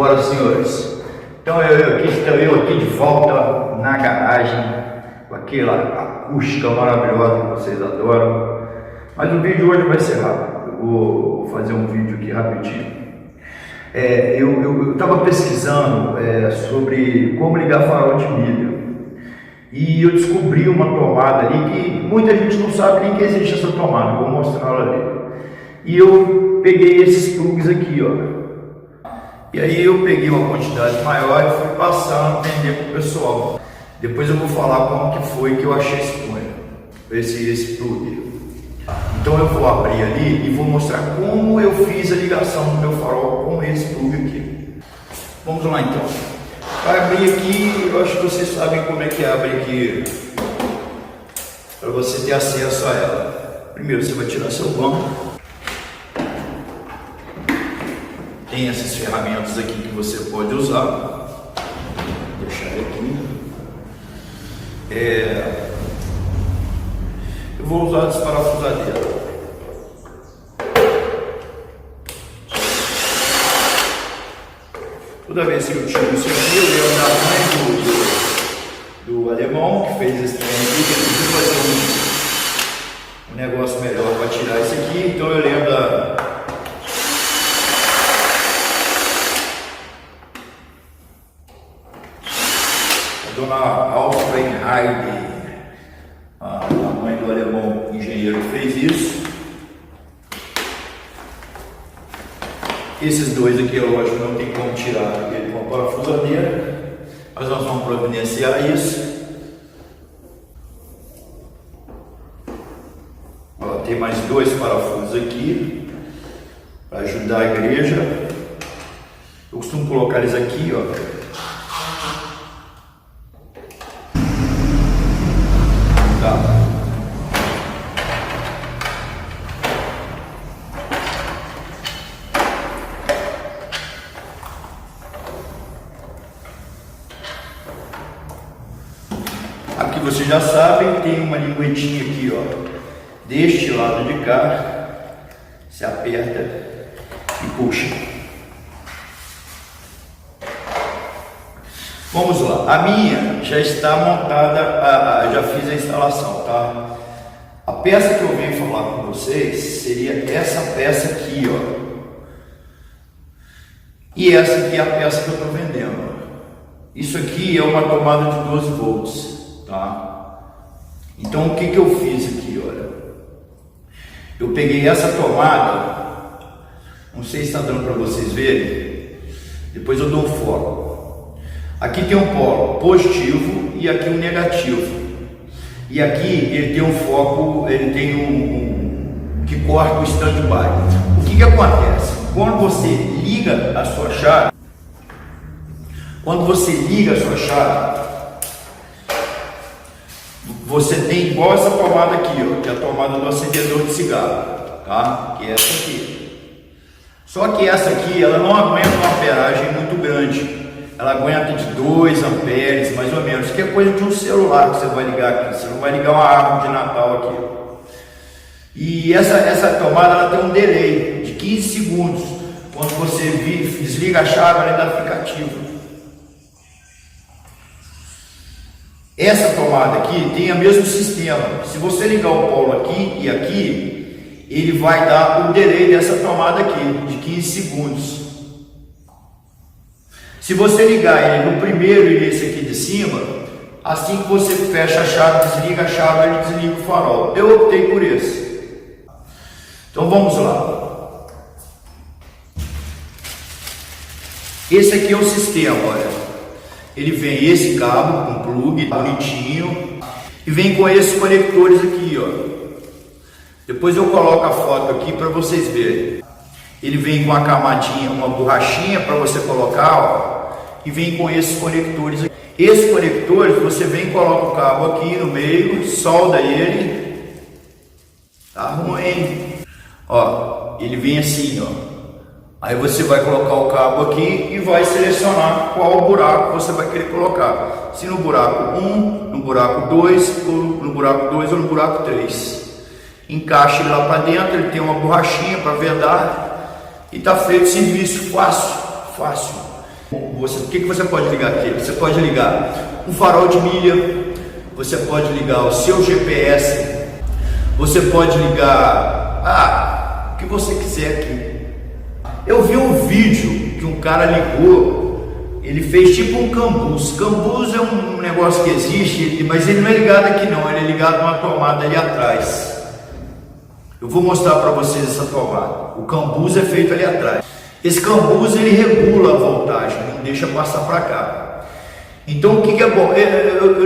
Bora, senhores. Então eu aqui de volta na garagem, com aquela acústica maravilhosa que vocês adoram. Mas o vídeo hoje vai ser rápido. Eu vou fazer um vídeo aqui rapidinho. Eu estava pesquisando sobre como ligar farol de milha. E eu descobri uma tomada ali que muita gente não sabe nem que existe essa tomada. Vou mostrar ela ali. E eu peguei esses plugs aqui, ó. E aí eu peguei uma quantidade maior e fui passando a vender para o pessoal. Depois eu vou falar como que foi que eu achei esse plug. Então eu vou abrir ali e vou mostrar como eu fiz a ligação do meu farol com esse plug aqui. Vamos lá então. Para abrir aqui, eu acho que vocês sabem como é que abre aqui, para você ter acesso a ela. Primeiro você vai tirar seu banco. Tem essas ferramentas aqui que você pode usar. Vou deixar aqui. Eu vou usar a desparafusadeira. Toda vez que eu tiro isso aqui, eu lembro da mãe do alemão que fez esse trem aqui, que ele quis fazer um negócio melhor para tirar isso aqui. Então eu lembro da Dona Alfred Heide, a mãe do alemão engenheiro que fez isso. Esses dois aqui, lógico, não tem como tirar ele com a parafusadeira, mas nós vamos providenciar isso. Ó, tem mais dois parafusos aqui para ajudar a igreja. Eu costumo colocar eles aqui, ó. Aqui vocês já sabem, tem uma linguetinha aqui, ó, deste lado de cá, se aperta e puxa. Vamos lá, a minha já está montada, já fiz a instalação, tá? A peça que eu venho falar com vocês seria essa peça aqui, ó, e essa aqui é a peça que eu estou vendendo. Isso aqui é uma tomada de 12 volts. Tá? Então o que eu fiz aqui, olha, eu peguei essa tomada, não sei se está dando para vocês verem, depois eu dou um foco. Aqui tem um polo positivo e aqui um negativo, e aqui ele tem um foco, ele tem um que corta o stand-by. O que acontece? Quando você liga a sua chave, você tem igual essa tomada aqui, ó, que é a tomada do acendedor de cigarro, tá? Que é essa aqui. Só que essa aqui, ela não aguenta uma amperagem muito grande. Ela aguenta de 2 amperes, mais ou menos, que é coisa de um celular que você vai ligar aqui. Você não vai ligar uma árvore de Natal aqui. E essa tomada, ela tem um delay de 15 segundos. Quando você desliga a chave, ela ainda fica ativa. Essa tomada aqui tem o mesmo sistema. Se você ligar o polo aqui e aqui, ele vai dar o delay dessa tomada aqui, de 15 segundos. Se você ligar ele no primeiro e nesse aqui de cima, assim que você fecha a chave, desliga a chave, ele desliga o farol. Eu optei por esse. Então vamos lá. Esse aqui é o sistema, olha. Ele vem esse cabo com plug bonitinho e vem com esses conectores aqui, ó. Depois eu coloco a foto aqui para vocês verem. Ele vem com a camadinha, uma borrachinha para você colocar, ó, e vem com esses conectores aqui. Esses conectores você vem e coloca o cabo aqui no meio, solda ele. Tá ruim. Ó, ele vem assim, ó. Aí você vai colocar o cabo aqui e vai selecionar qual buraco você vai querer colocar. Se no buraco 1, no buraco 2, ou no buraco 2 ou no buraco 3. Encaixa ele lá para dentro, ele tem uma borrachinha para vedar e está feito o serviço fácil. O que você pode ligar aqui? Você pode ligar um farol de milha, você pode ligar o seu GPS, você pode ligar o que você quiser aqui. Eu vi um vídeo que um cara ligou, ele fez tipo um cambuz. Cambuz é um negócio que existe, mas ele não é ligado aqui não, ele é ligado numa tomada ali atrás. Eu vou mostrar para vocês essa tomada. O cambuz é feito ali atrás. Esse cambuz ele regula a voltagem, não deixa passar para cá. Então o que é bom?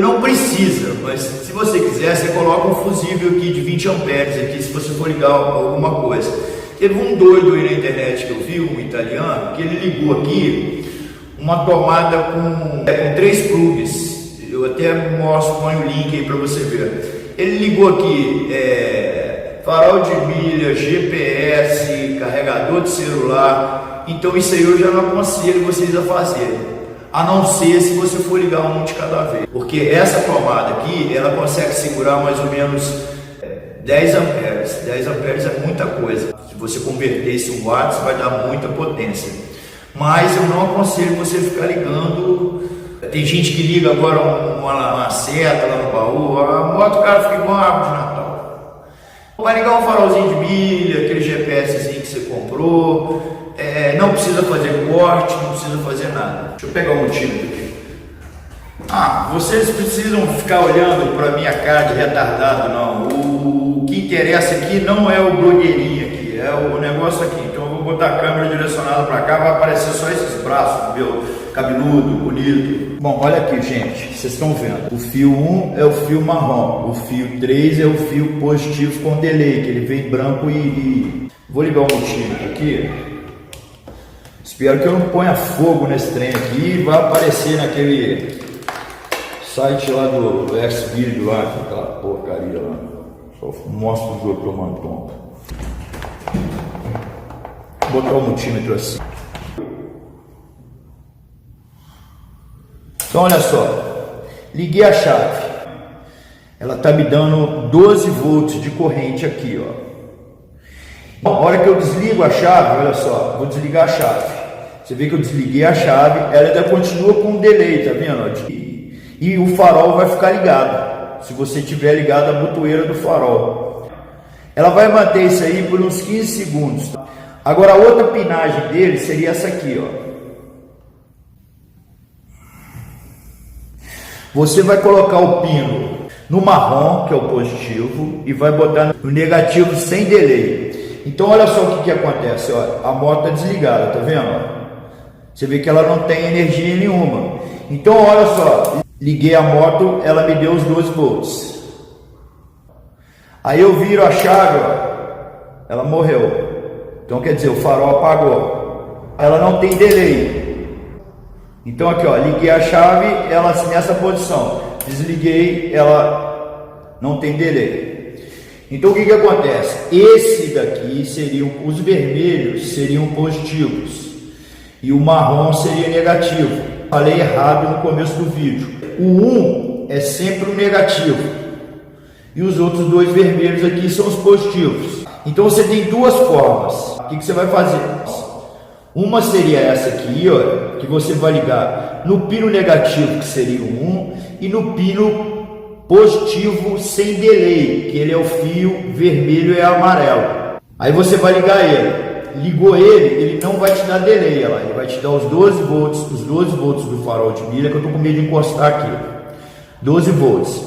Não precisa, mas se você quiser, você coloca um fusível aqui de 20 amperes aqui, se você for ligar alguma coisa. Teve um doido aí na internet que eu vi, um italiano, que ele ligou aqui uma tomada com 3 plugs. Eu até mostro, ponho o link aí para você ver. Ele ligou aqui farol de milha, GPS, carregador de celular. Então isso aí eu já não aconselho vocês a fazerem, a não ser se você for ligar um de cada vez, porque essa tomada aqui ela consegue segurar mais ou menos 10 amperes. 10 amperes é muita coisa. Se você converter isso em watts vai dar muita potência, mas eu não aconselho você ficar ligando. Tem gente que liga agora uma seta lá no baú, a moto, o cara fica igual uma árvore de Natal. Vai ligar um farolzinho de milha, aquele GPSzinho que você comprou. Não precisa fazer corte, não precisa fazer nada. Deixa eu pegar um multímetro aqui. Vocês precisam ficar olhando para minha cara de retardado, não. O que interessa aqui não é o blogueirinho aqui, é o negócio aqui. Então eu vou botar a câmera direcionada para cá, vai aparecer só esses braços, meu, cabeludo, bonito. Bom, olha aqui, gente, vocês estão vendo. O fio 1 é o fio marrom, o fio 3 é o fio positivo com delay, que ele vem branco e... Vou ligar o multímetro aqui. Espero que eu não ponha fogo nesse trem aqui e vai aparecer naquele site lá do Xvideo lá, aquela porcaria lá. Só mostro o jogo tomando tomba. Vou botar o multímetro assim. Então olha só, liguei a chave. Ela está me dando 12 volts de corrente aqui, ó. Na hora que eu desligo a chave, olha só, vou desligar a chave. Você vê que eu desliguei a chave, ela ainda continua com um delay, tá vendo? E o farol vai ficar ligado, se você tiver ligado a botoeira do farol. Ela vai manter isso aí por uns 15 segundos. Agora a outra pinagem dele seria essa aqui, ó. Você vai colocar o pino no marrom, que é o positivo, e vai botar no negativo sem delay. Então olha só o que acontece, ó. A moto está desligada, tá vendo? Você vê que ela não tem energia nenhuma. Então olha só, liguei a moto, ela me deu os 12 volts. Aí eu viro a chave, ó, ela morreu. Então quer dizer, o farol apagou. Ela não tem delay. Então aqui, ó, liguei a chave, ela nessa posição. Desliguei, ela não tem delay. Então o que acontece? Esse daqui seriam, os vermelhos seriam positivos e o marrom seria negativo. Falei errado no começo do vídeo. O 1 é sempre o negativo e os outros dois vermelhos aqui são os positivos. Então você tem duas formas. O que você vai fazer? Uma seria essa aqui, ó, que você vai ligar no pino negativo, que seria o 1, e no pino positivo sem delay, que ele é o fio vermelho e amarelo. Aí você vai ligar ele. Ligou ele não vai te dar delay, ó, ele vai te dar os 12 volts do farol de milha, que eu estou com medo de encostar aqui. 12 volts.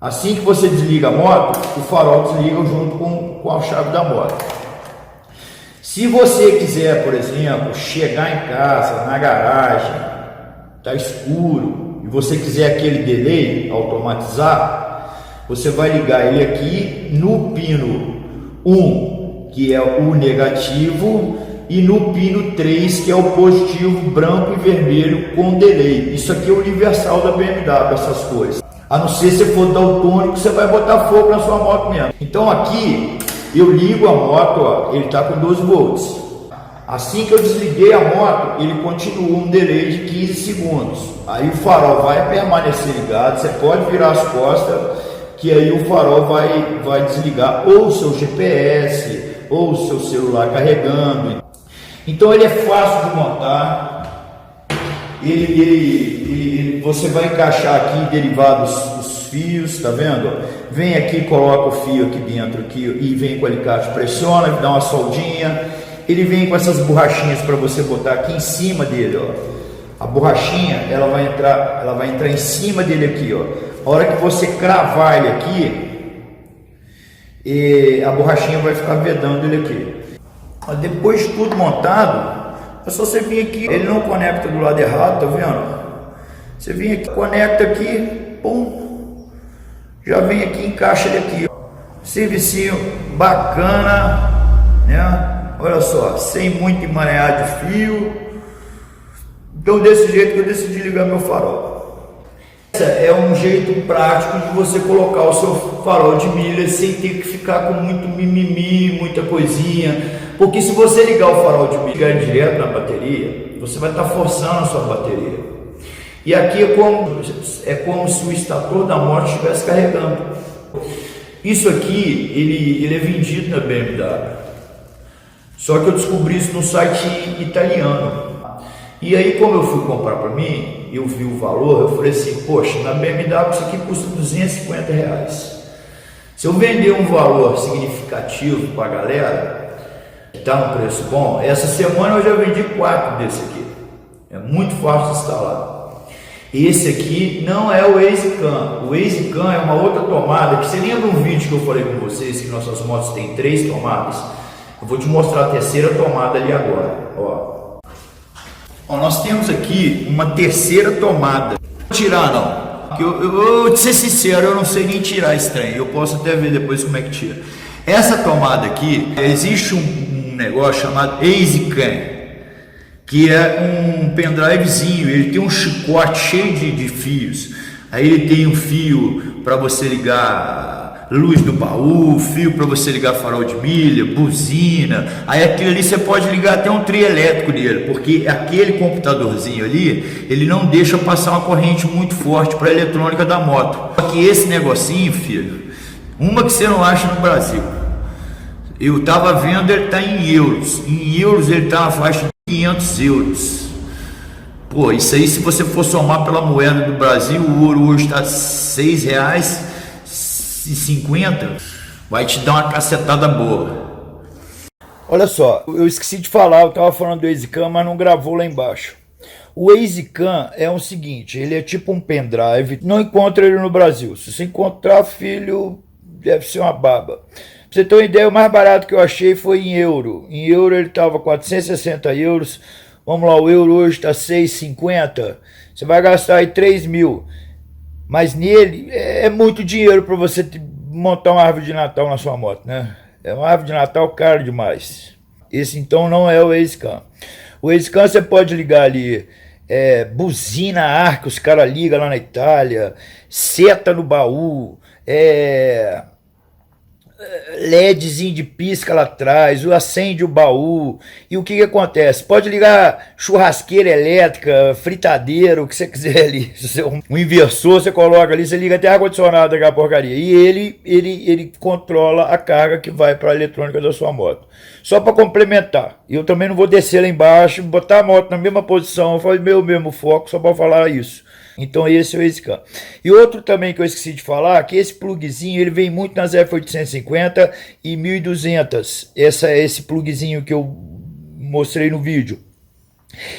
Assim que você desliga a moto, o farol desliga junto com a chave da moto. Se você quiser, por exemplo, chegar em casa, na garagem, tá escuro, e você quiser aquele delay automatizar, você vai ligar ele aqui no pino 1, que é o negativo, e no pino 3, que é o positivo branco e vermelho com delay. Isso aqui é o universal da BMW, essas coisas. A não ser se for daltônico, você vai botar fogo na sua moto mesmo. Então aqui eu ligo a moto, ó, ele está com 12 volts. Assim que eu desliguei a moto, ele continua um delay de 15 segundos. Aí o farol vai permanecer ligado, você pode virar as costas, que aí o farol vai desligar ou o seu GPS, ou o seu celular carregando. Então ele é fácil de montar, você vai encaixar aqui derivados os fios, tá vendo? Vem aqui, coloca o fio aqui dentro aqui, e vem com o alicate, pressiona, dá uma soldinha. Ele vem com essas borrachinhas para você botar aqui em cima dele, ó. A borrachinha, ela vai entrar em cima dele aqui, ó. A hora que você cravar ele aqui, a borrachinha vai ficar vedando ele aqui. Depois de tudo montado, é só você vir aqui. Ele não conecta do lado errado, tá vendo? Você vem aqui, conecta aqui, pum, já vem aqui, encaixa ele aqui, ó. Servicinho bacana, né? Olha só, sem muito emaranhar de fio. Então, desse jeito que eu decidi ligar meu farol. Esse é um jeito prático de você colocar o seu farol de milha sem ter que ficar com muito mimimi, muita coisinha. Porque se você ligar o farol de milha direto na bateria, você vai estar forçando a sua bateria. E aqui é como se o estator da moto estivesse carregando. Isso aqui, ele é vendido na BMW. Só que eu descobri isso no site italiano. E aí, como eu fui comprar para mim, eu vi o valor, eu falei assim, poxa, na BMW isso aqui custa R$250. Se eu vender um valor significativo para a galera, que está no preço bom, essa semana eu já vendi 4 desse aqui. É muito fácil de instalar. Esse aqui não é o EasyCam. O EasyCam é uma outra tomada, que você lembra um vídeo que eu falei com vocês, que nossas motos têm 3 tomadas? Eu vou te mostrar a terceira tomada ali agora, ó. Ó, nós temos aqui uma terceira tomada. Não vou tirar não, eu de ser sincero, eu não sei nem tirar esse trem. Eu posso até ver depois como é que tira. Essa tomada aqui, existe um negócio chamado EasyCam, que é um pendrivezinho. Ele tem um chicote cheio de fios. Aí ele tem um fio para você ligar luz do baú, fio para você ligar farol de milha, buzina. Aí aquilo ali você pode ligar até um trio elétrico nele, porque aquele computadorzinho ali, ele não deixa passar uma corrente muito forte para a eletrônica da moto. Só que esse negocinho, filho, uma que você não acha no Brasil. Eu estava vendo, ele está em euros. Em euros ele está na faixa de 500 euros. Pô, isso aí, se você for somar pela moeda do Brasil, o ouro hoje está R$6,50, vai te dar uma cacetada boa. Olha só, eu esqueci de falar, eu estava falando do EasyCam, mas não gravou lá embaixo. O EasyCam é o seguinte, ele é tipo um pendrive, não encontra ele no Brasil. Se você encontrar, filho, deve ser uma baba. Pra você ter uma ideia, o mais barato que eu achei foi em euro. Em euro ele estava 460 euros. Vamos lá, o euro hoje está 6,50. Você vai gastar aí 3 mil. Mas nele é muito dinheiro para você montar uma árvore de Natal na sua moto, né? É uma árvore de Natal caro demais. Esse então não é o EasyCam. O EasyCam você pode ligar ali buzina, arco, os caras ligam lá na Itália, seta no baú, LEDzinho de pisca lá atrás, acende o baú. E o que acontece? Pode ligar churrasqueira elétrica, fritadeira, o que você quiser ali. Um inversor você coloca ali, você liga até ar-condicionado daquela porcaria. E ele controla a carga que vai para a eletrônica da sua moto. Só para complementar, eu também não vou descer lá embaixo, botar a moto na mesma posição, eu faço meu mesmo foco só para falar isso. Então esse é o EasyCam. E outro também que eu esqueci de falar, que esse plugzinho ele vem muito nas F850 e 1200. Esse plugzinho que eu mostrei no vídeo.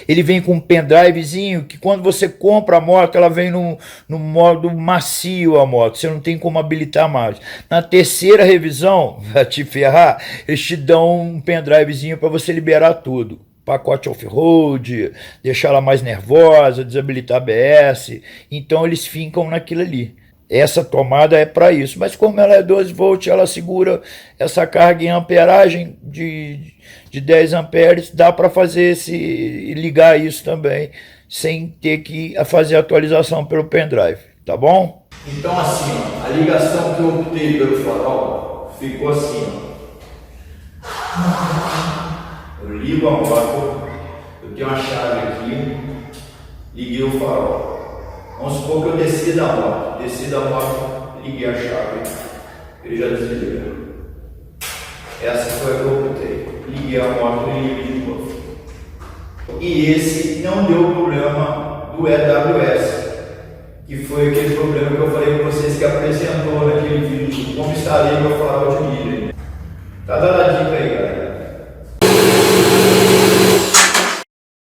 Ele vem com um pendrivezinho que quando você compra a moto, ela vem no modo macio a moto. Você não tem como habilitar mais. Na terceira revisão, vai te ferrar, eles te dão um pendrivezinho para você liberar tudo. Pacote off-road, deixar ela mais nervosa, desabilitar ABS. Então eles fincam naquilo ali. Essa tomada é para isso, mas como ela é 12 volts, ela segura essa carga em amperagem de 10 amperes, dá para fazer ligar isso também, sem ter que fazer atualização pelo pendrive, tá bom? Então assim, ó, a ligação que eu optei pelo farol ficou assim, ó. Eu ligo a moto, eu tenho uma chave aqui, liguei o farol. Vamos supor que eu desci da moto, liguei a chave, ele já desligou. Essa foi a que eu optei. Liguei a moto e liguei de novo. E esse não deu problema do EWS, que foi aquele problema que eu falei com vocês que apresentou naquele vídeo, como instalei meu farol de milha. Tá dando a dica aí, galera.